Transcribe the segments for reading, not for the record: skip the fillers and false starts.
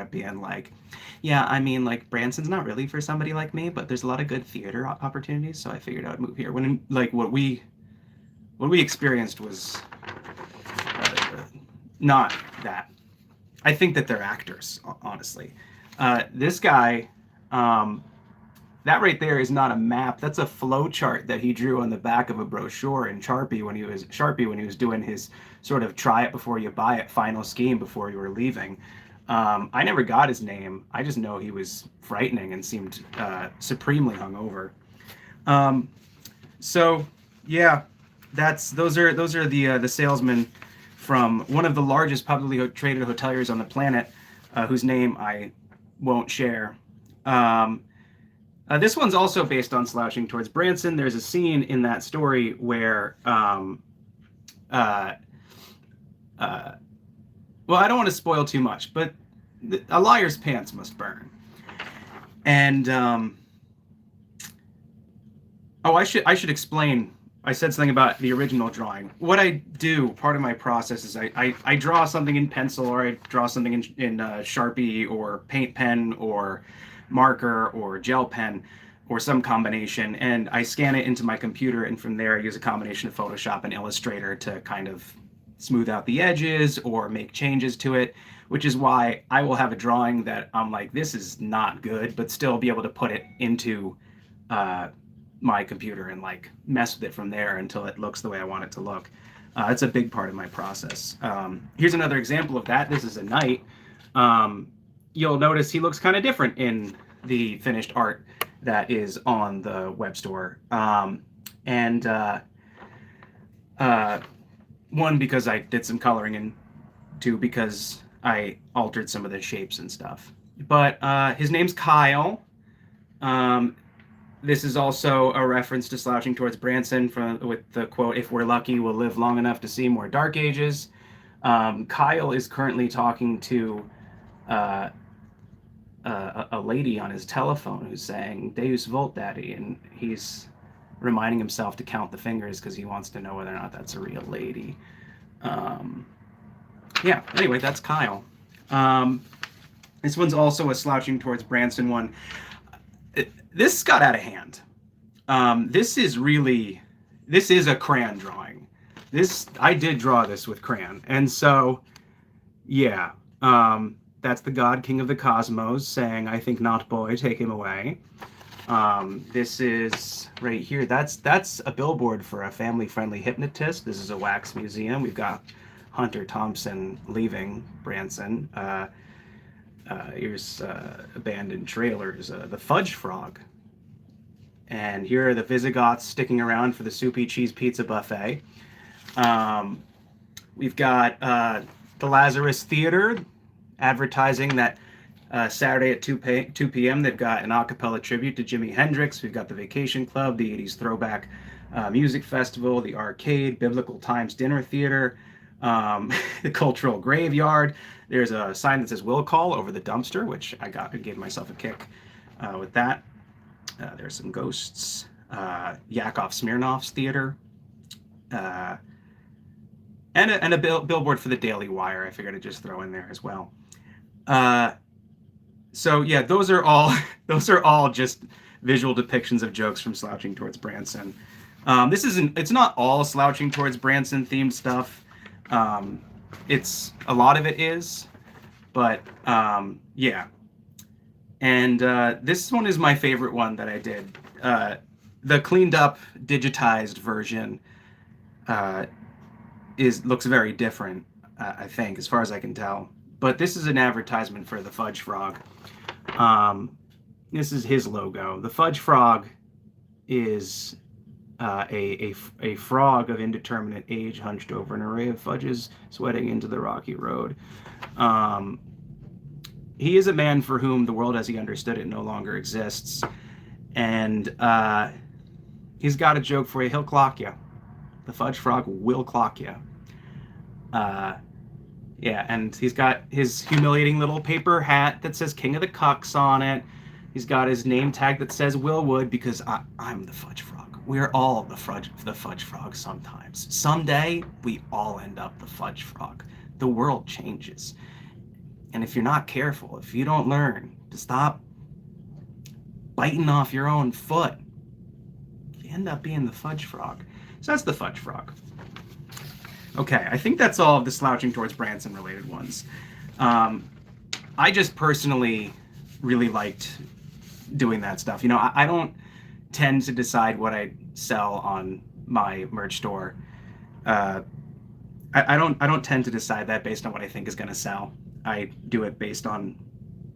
up being like, yeah, I mean, like Branson's not really for somebody like me, but there's a lot of good theater opportunities, so I figured I would move here. When like what we experienced was not that. I think that they're actors, honestly. This guy, um, that right there is not a map. That's a flow chart that he drew on the back of a brochure in Sharpie when he was doing his sort of try it before you buy it final scheme before you were leaving. I never got his name. I just know he was frightening and seemed supremely hungover. Um, so yeah, that's those are the salesmen from one of the largest publicly traded hoteliers on the planet, whose name I won't share. Um, this one's also based on Slouching Towards Branson. There's a scene in that story where, uh, uh, well, I don't want to spoil too much, but a liar's pants must burn. And oh, I should explain. I said something about the original drawing. What I do, part of my process is I draw something in pencil, or I draw something in Sharpie or paint pen or marker or gel pen or some combination, and I scan it into my computer, and from there I use a combination of Photoshop and Illustrator to kind of smooth out the edges or make changes to it, which is why I will have a drawing that I'm like, this is not good, but still be able to put it into uh, my computer and like mess with it from there until it looks the way I want it to look. It's a big part of my process. Here's another example of that. This is a knight. You'll notice he looks kind of different in the finished art that is on the web store. And one, because I did some coloring, and two, because I altered some of the shapes and stuff. But his name's Kyle. Um, this is also a reference to Slouching Towards Branson with the quote, "If we're lucky, we'll live long enough to see more dark ages." Kyle is currently talking to uh, a lady on his telephone who's saying Deus Volt Daddy, and he's reminding himself to count the fingers because he wants to know whether or not that's a real lady. Um, yeah, anyway, that's Kyle. Um, this one's also a Slouching Towards Branson one. This got out of hand. This is a crayon drawing. I did draw this with crayon, and so yeah, that's the God King of the Cosmos saying, "I think not, boy, take him away." This is right here. That's a billboard for a family-friendly hypnotist. This is a wax museum. We've got Hunter Thompson leaving Branson. Here's abandoned trailers. The Fudge Frog. And here are the Visigoths sticking around for the soupy cheese pizza buffet. We've got the Lazarus Theater advertising that Saturday at 2 p.m. they've got an a cappella tribute to Jimi Hendrix. We've got the Vacation Club, the 80s Throwback Music Festival, the Arcade, Biblical Times Dinner Theater, the Cultural Graveyard. There's a sign that says "Will Call" over the dumpster, which I gave myself a kick with that. There's some ghosts. Yakov Smirnoff's Theater. And a billboard for the Daily Wire. I figured I'd just throw in there as well. So yeah, those are all just visual depictions of jokes from Slouching Towards Branson. It's not all Slouching Towards Branson themed stuff. It's a lot of it is, but yeah. And this one is my favorite one that I did. The cleaned up, digitized version looks very different, I think, as far as I can tell. But this is an advertisement for the Fudge Frog. This is his logo. The Fudge Frog is a frog of indeterminate age hunched over an array of fudges, sweating into the rocky road. He is a man for whom the world as he understood it no longer exists. And he's got a joke for you. He'll clock you. The Fudge Frog will clock you. Yeah, and he's got his humiliating little paper hat that says King of the Cucks on it. He's got his name tag that says Will Wood, because I'm the Fudge Frog. We're all the Fudge Frog sometimes. Someday, we all end up the Fudge Frog. The world changes. And if you're not careful, if you don't learn to stop biting off your own foot, you end up being the fudge frog. So that's the fudge frog. Okay, I think that's all of the slouching towards Branson related ones. I just personally really liked doing that stuff. You know, I don't tend to decide what I sell on my merch store. I don't tend to decide that based on what I think is going to sell. I do it based on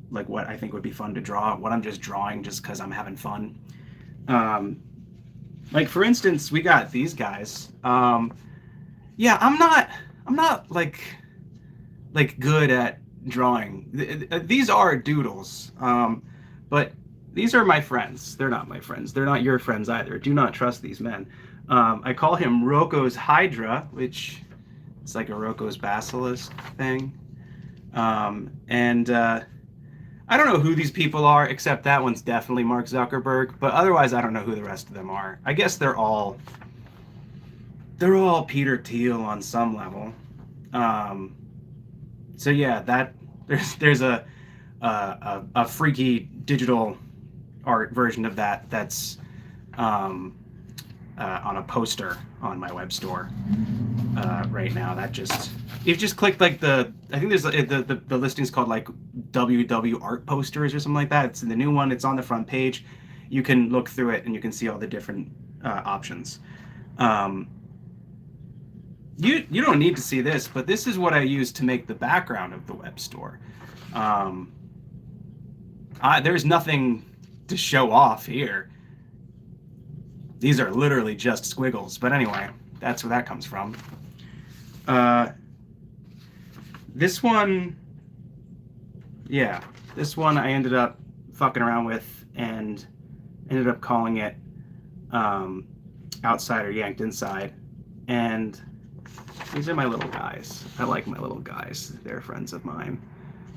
like what I think would be fun to draw, what I'm just drawing just because I'm having fun. Like for instance, we got these guys. Yeah, I'm not like good at drawing. These are doodles, but these are my friends. They're not my friends. They're not your friends either. Do not trust these men. I call him Rocco's Hydra, which is like a Rocco's Basilisk thing. I don't know who these people are, except that one's definitely Mark Zuckerberg, but otherwise I don't know who the rest of them are. I guess they're all Peter Thiel on some level. So yeah, that there's a freaky digital art version of that's on a poster on my web store right now. That just, you've just clicked like I think there's the listing's called like WW art posters or something like that. It's in the new one. It's on the front page. You can look through it and you can see all the different options. You don't need to see this, but this is what I use to make the background of the web store. There's nothing to show off here. These are literally just squiggles, but anyway, that's where that comes from. This one, yeah, this one I ended up fucking around with and ended up calling it Outsider Yanked Inside. And these are my little guys. I like my little guys. They're friends of mine.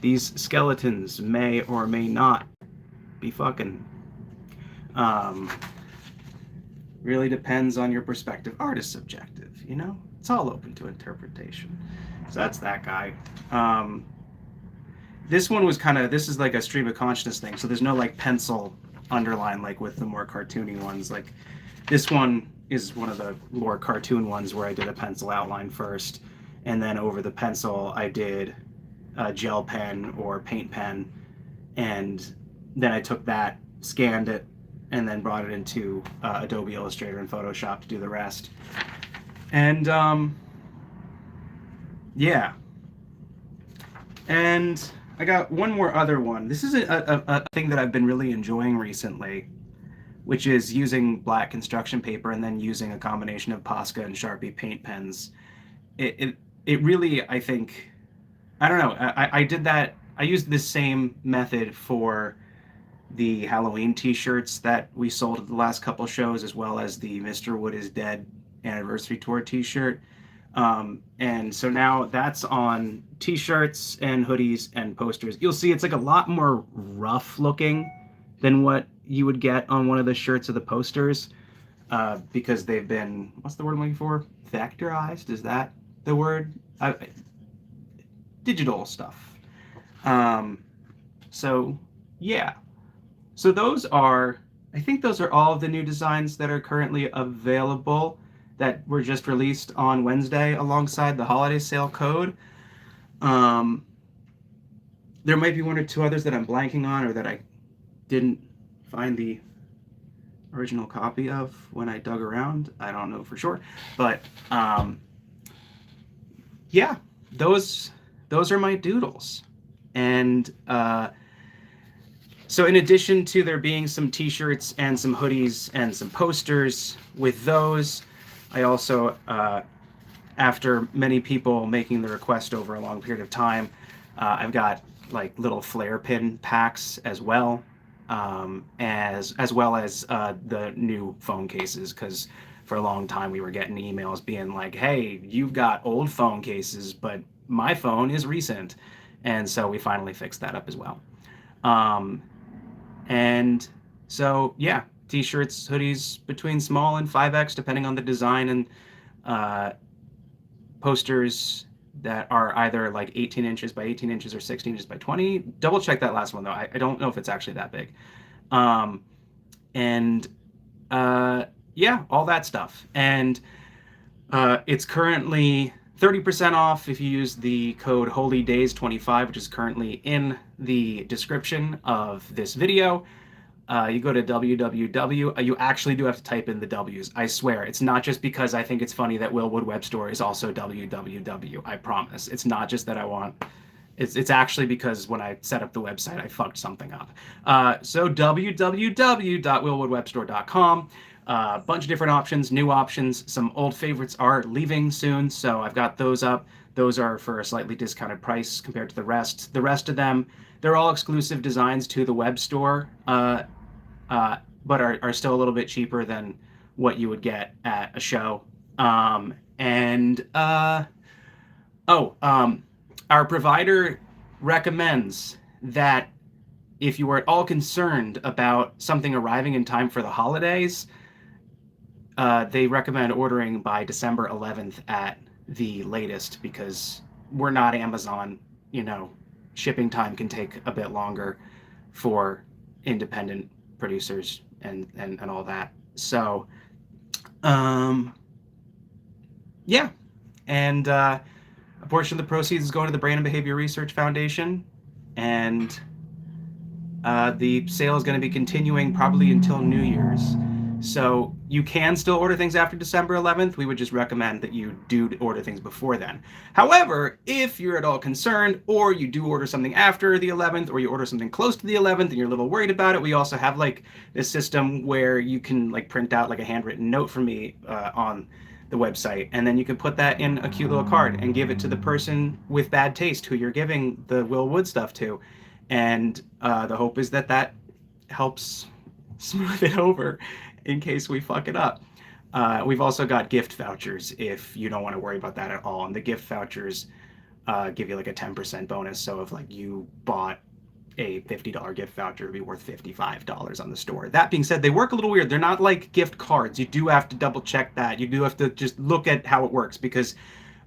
These skeletons may or may not be fucking. Really depends on your perspective. Art is subjective, you know? It's all open to interpretation. So that's that guy. This one was this is like a stream of consciousness thing, so there's no like pencil underline like with the more cartoony ones. Like this one is one of the more cartoon ones where I did a pencil outline first, and then over the pencil I did a gel pen or paint pen, and then I took that, scanned it, and then brought it into Adobe Illustrator and Photoshop to do the rest. And yeah. And I got one more other one. This is a thing that I've been really enjoying recently, which is using black construction paper and then using a combination of Posca and Sharpie paint pens. It really, I think, I don't know, I did that, I used this same method for the Halloween t-shirts that we sold at the last couple shows, as well as the Mr. Wood is Dead anniversary tour t-shirt. And so now that's on t-shirts and hoodies and posters. You'll see it's like a lot more rough looking than what you would get on one of the shirts or the posters, because they've been, what's the word I'm looking for? Vectorized? Is that the word? Digital stuff. So yeah. So those are, I think those are all of the new designs that are currently available that were just released on Wednesday alongside the holiday sale code. There might be one or two others that I'm blanking on or that I didn't find the original copy of when I dug around. I don't know for sure. But yeah, those are my doodles. And so in addition to there being some t-shirts and some hoodies and some posters with those, I also, after many people making the request over a long period of time, I've got like little flare pin packs as well, as well as the new phone cases, because for a long time we were getting emails being like, hey, you've got old phone cases, but my phone is recent. And so we finally fixed that up as well. And so, yeah, t-shirts, hoodies between small and 5X, depending on the design, and posters that are either like 18 inches by 18 inches or 16 inches by 20. Double check that last one though. I don't know if it's actually that big. And yeah, all that stuff. And it's currently 30% off if you use the code HOLYDAYS25, which is currently in the description of this video. You go to www. You actually do have to type in the W's. I swear. It's not just because I think it's funny that Willwood Web Store is also www. I promise. It's not just that I want. It's actually because when I set up the website, I fucked something up. So www.willwoodwebstore.com. A bunch of different options, new options. Some old favorites are leaving soon, so I've got those up. Those are for a slightly discounted price compared to the rest. The rest of them, they're all exclusive designs to the web store, but are still a little bit cheaper than what you would get at a show. Our provider recommends that if you are at all concerned about something arriving in time for the holidays, they recommend ordering by December 11th at the latest, because we're not Amazon. You know, shipping time can take a bit longer for independent producers and all that. So, yeah. And a portion of the proceeds is going to the Brain and Behavior Research Foundation. And the sale is going to be continuing probably until New Year's. So you can still order things after December 11th. We would just recommend that you do order things before then. However, if you're at all concerned, or you do order something after the 11th, or you order something close to the 11th and you're a little worried about it, we also have like this system where you can like print out like a handwritten note from me on the website, and then you can put that in a cute little card and give it to the person with bad taste who you're giving the Will Wood stuff to. And the hope is that that helps smooth it over in case we fuck it up. We've also got gift vouchers if you don't want to worry about that at all. And the gift vouchers give you like a 10% bonus. So if like you bought a $50 gift voucher, it'd be worth $55 on the store. That being said, they work a little weird. They're not like gift cards. You do have to double check that. You do have to just look at how it works, because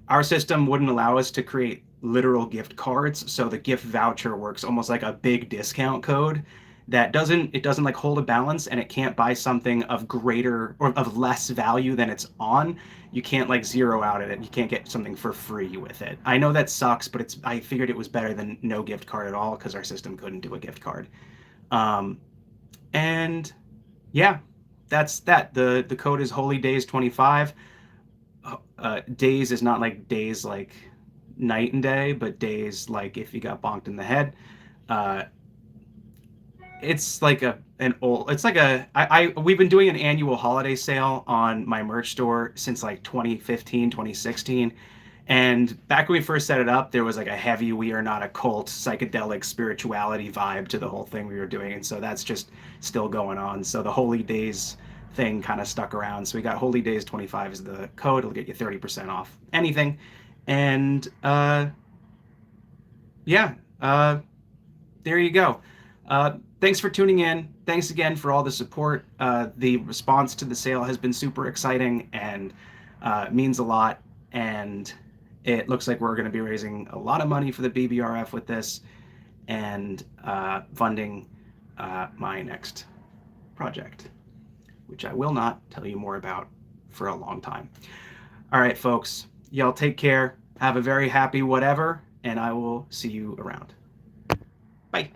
our system wouldn't allow us to create literal gift cards. So the gift voucher works almost like a big discount code that doesn't like hold a balance, and it can't buy something of greater or of less value than it's on. You can't like zero out at it. You can't get something for free with it. I know that sucks, but I figured it was better than no gift card at all, because our system couldn't do a gift card. And yeah, that's that. The code is HOLYDAYS25. Days is not like days like night and day, but days like if you got bonked in the head. It's like we've been doing an annual holiday sale on my merch store since like 2015, 2016. And back when we first set it up, there was like a heavy "we are not a cult" psychedelic spirituality vibe to the whole thing we were doing. And so that's just still going on. So the Holy Days thing kind of stuck around. So we got Holy Days 25 is the code. It'll get you 30% off anything. And there you go. Thanks for tuning in. Thanks again for all the support. The response to the sale has been super exciting and means a lot. And it looks like we're going to be raising a lot of money for the BBRF with this, and funding my next project, which I will not tell you more about for a long time. All right, folks, y'all take care. Have a very happy whatever, and I will see you around. Bye.